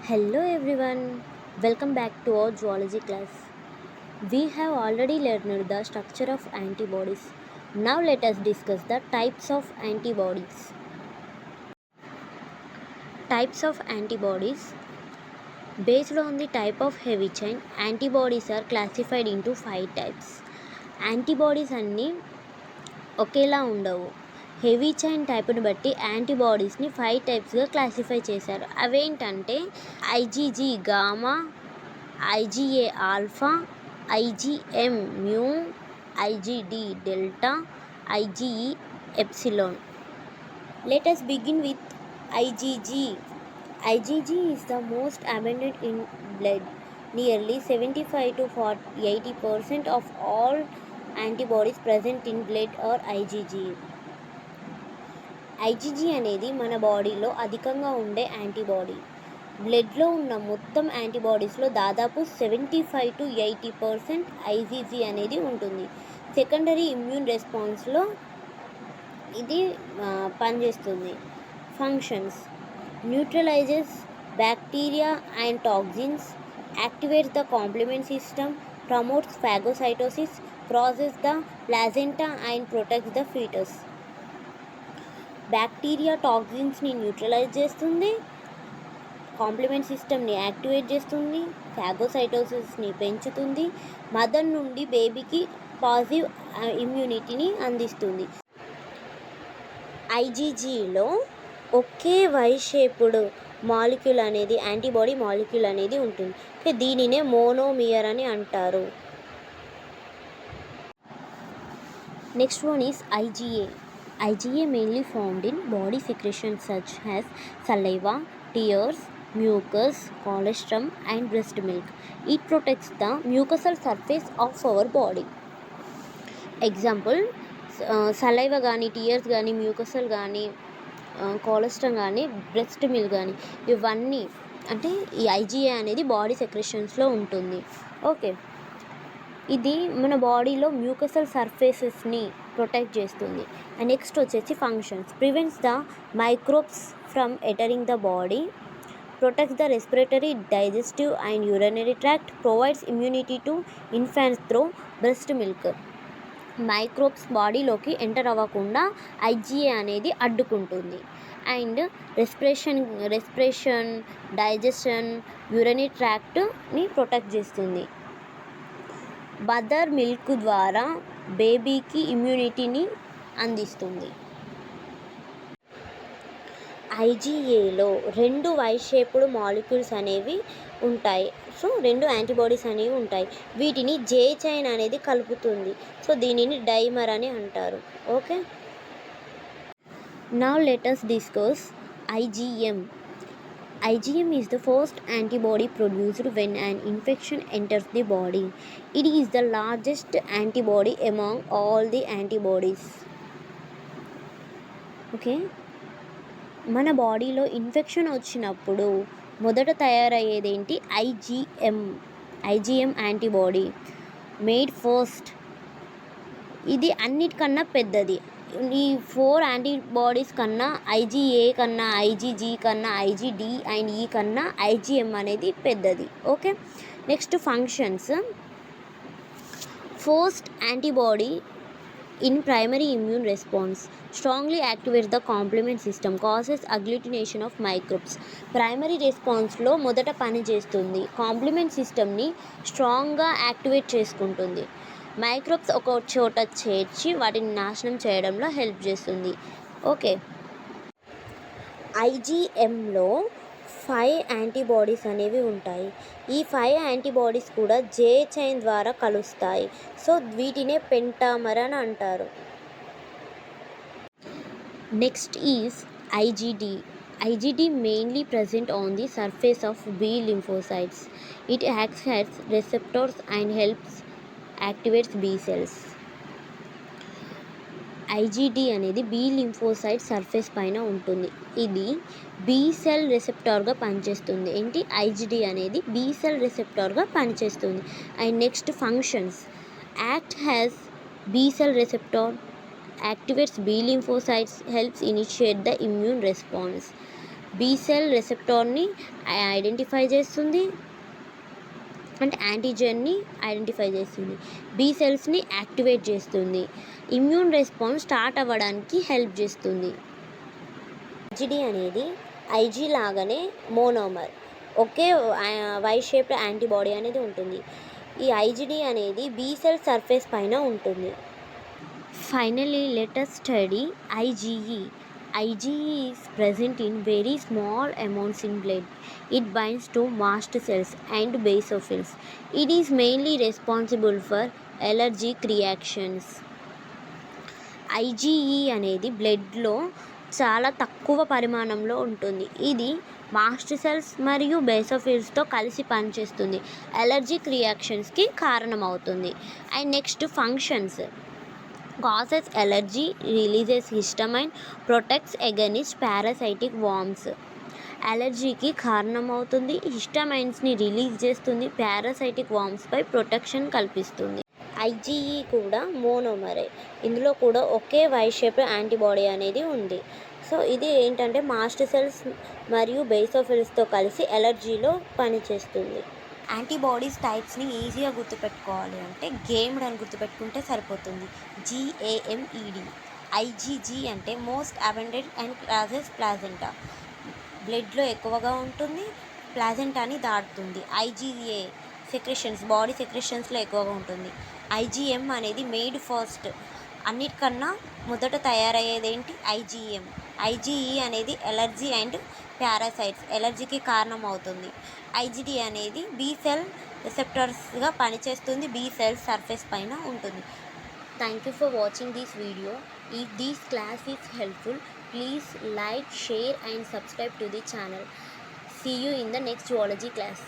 Hello everyone, welcome back to our zoology class. We have already learned the structure of antibodies. Now let us discuss the types of antibodies. Types of antibodies. Based on the type of heavy chain, antibodies are classified into 5 types. Antibodies అన్నీ ఒకేలా ఉండవు. Heavy chain టైప్ను బట్టి యాంటీబాడీస్ని 5 టైప్స్గా classify చేశారు. అవేంటంటే IgG gamma, IgA alpha, IgM mu, IgD delta, IgE epsilon. Let us begin with IgG. IgG is the most abundant in blood. Nearly 75 to 80% of all antibodies present in blood are IgG. IgG అనేది మన బాడీలో అధికంగా ఉండే antibody. బ్లడ్లో ఉన్న మొత్తం యాంటీబాడీస్లో దాదాపు 75 to 80% IgG అనేది ఉంటుంది. సెకండరీ ఇమ్యూన్ రెస్పాన్స్లో ఇది పనిచేస్తుంది. Functions: neutralises bacteria and toxins, activates the complement system, promotes phagocytosis, crosses the placenta and protects the foetus. Bacteria టాక్సిన్స్ని న్యూట్రలైజ్ చేస్తుంది, కాంప్లిమెంట్ సిస్టమ్ని యాక్టివేట్ చేస్తుంది, ఫాగోసైటోసిస్ని పెంచుతుంది, మదర్ నుండి బేబీకి పాజిటివ్ ఇమ్యూనిటీని అందిస్తుంది. ఐజీజీలో ఒకే వై షేప్డ్ మాలిక్యూల్ అనేది యాంటీబాడీ మాలిక్యూల్ అనేది ఉంటుంది. దీనినే మోనోమియర్ అని అంటారు. Next one is IgA. IgA mainly found in body secretions such as saliva, tears, mucus, colostrum and breast milk. It protects the mucosal surface of our body. Example saliva కానీ, tears కానీ, మ్యూకసల్ కానీ, cholesterol కానీ, breast milk కానీ, ఇవన్నీ అంటే ఈ IgA అనేది body సెక్రెషన్స్లో ఉంటుంది. ఓకే, ఇది మన బాడీలో మ్యూకసల్ సర్ఫేసెస్ని ప్రొటెక్ట్ చేస్తుంది. అండ్ నెక్స్ట్ వచ్చేసి functions: prevents the microbes from entering the body, protects the respiratory, digestive and urinary tract, provides immunity to infants through breast milk. Microbes బాడీలోకి ఎంటర్ అవ్వకుండా IgA అనేది అడ్డుకుంటుంది. అండ్ రెస్పిరేషన్, డైజెషన్, యూరినరీ ట్రాక్ట్ని protect చేస్తుంది. Mother milk ద్వారా బేబీకి ఇమ్యూనిటీని అందిస్తుంది. IgAలో 2 why shaped molecules అనేవి ఉంటాయి. సో 2 యాంటీబాడీస్ అనేవి ఉంటాయి. వీటిని J చైన్ అనేది కలుపుతుంది. సో దీనిని డైమర్ అని అంటారు. Okay, now let us discuss IgM. IgM is the first antibody produced when an infection enters the body. It is the largest antibody among all the antibodies. Okay, మన బాడీలో infection వచ్చినప్పుడు మొదట తయారయ్యేది ఏంటి? IgM antibody made first. ఇది అన్నిటికన్నా పెద్దది. ఈ 4 antibodies కన్నా IgA కన్నా, IgG కన్నా, IgD అండ్ E కన్నా IgM అనేది పెద్దది. Okay, next functions: first antibody in primary immune response, strongly activates the complement system, causes agglutination of microbes. Primary రెస్పాన్స్లో మొదట పని చేస్తుంది, కాంప్లిమెంట్ సిస్టమ్ని స్ట్రాంగ్గా యాక్టివేట్ చేసుకుంటుంది, మైక్రోబ్స్ ఒక చోట చేర్చి వాటిని నాశనం చేయడంలో హెల్ప్ చేస్తుంది. ఓకే, IgMలో 5 యాంటీబాడీస్ అనేవి ఉంటాయి. ఈ 5 యాంటీబాడీస్ కూడా J చైన్ ద్వారా కలుస్తాయి. సో వీటినే పెంటామర్ అని అంటారు. Next is IgD. IgD mainly present on the surface of B lymphocytes. It acts as receptors and helps activates B cells. IgD అనేది B లింఫోసైట్ సర్ఫేస్ పైన ఉంటుంది. ఇది B సెల్ రిసెప్టార్గా పనిచేస్తుంది. ఏంటి? IgD అనేది B సెల్ రిసెప్టార్గా పనిచేస్తుంది. And next functions: act as B cell receptor, activates B lymphocytes, helps initiate the immune response, B cell రెసెప్టార్ని ఐడెంటిఫై చేస్తుంది అంటే యాంటీజెన్ని ఐడెంటిఫై చేస్తుంది. బి సెల్స్ని యాక్టివేట్ చేస్తుంది. ఇమ్యూన్ రెస్పాన్స్ స్టార్ట్ అవ్వడానికి హెల్ప్ చేస్తుంది. ఐజిడి అనేది ఐజీ లాగానే మోనోమర్, ఒకే వై షేప్డ్ యాంటీబాడీ అనేది ఉంటుంది. ఈ ఐజిడి అనేది బి సెల్ సర్ఫేస్ పైన ఉంటుంది. Finally let us study IgE. IgE is present in very small amounts in blood. It binds to mast cells and basophils. It is mainly responsible for allergic reactions. IgE అనేది బ్లడ్లో చాలా తక్కువ పరిమాణంలో ఉంటుంది. ఇది mast cells మరియు బేసోఫిల్స్తో కలిసి పనిచేస్తుంది. అలర్జిక్ రియాక్షన్స్కి కారణమవుతుంది. And next functions: causes allergy, releases histamine, protects against parasitic worms. అలర్జీకి కారణమవుతుంది, హిస్టమైన్స్ని రిలీజ్ చేస్తుంది, పారాసైటిక్ వామ్స్పై ప్రొటెక్షన్ కల్పిస్తుంది. ఐజీఈ కూడా మోనోమరే. ఇందులో కూడా ఒకే వై షేప్డ్ యాంటీబాడీ అనేది ఉంది. సో ఇది ఏంటంటే మాస్ట్ సెల్స్ మరియు బేసోఫిల్స్తో కలిసి ఎలర్జీలో పనిచేస్తుంది. యాంటీబాడీస్ టైప్స్ని ఈజీగా గుర్తుపెట్టుకోవాలి అంటే గేమ్డ్ అని గుర్తుపెట్టుకుంటే సరిపోతుంది. GAMED. IgG అంటే మోస్ట్ అబెండెడ్ అండ్ క్రాసెస్ ప్లాజెంటా, బ్లడ్లో ఎక్కువగా ఉంటుంది, ప్లాజెంటాని దాటుతుంది. IgA సెక్రెషన్స్, బాడీ సెక్రెషన్స్లో ఎక్కువగా ఉంటుంది. IgM అనేది మేడ్ ఫస్ట్, అన్నిటికన్నా మొదట తయారయ్యేది ఏంటి? IgM. IgE అనేది ఎలర్జీ అండ్ పారాసైట్స్, ఎలర్జీకి కారణం అవుతుంది. IgD అనేది బి సెల్ రిసెప్టర్స్గా పనిచేస్తుంది, బి సెల్ సర్ఫేస్ పైన ఉంటుంది. Thank you for watching this video. If this class is helpful, please like, share and subscribe to the channel. See you in the next zoology class.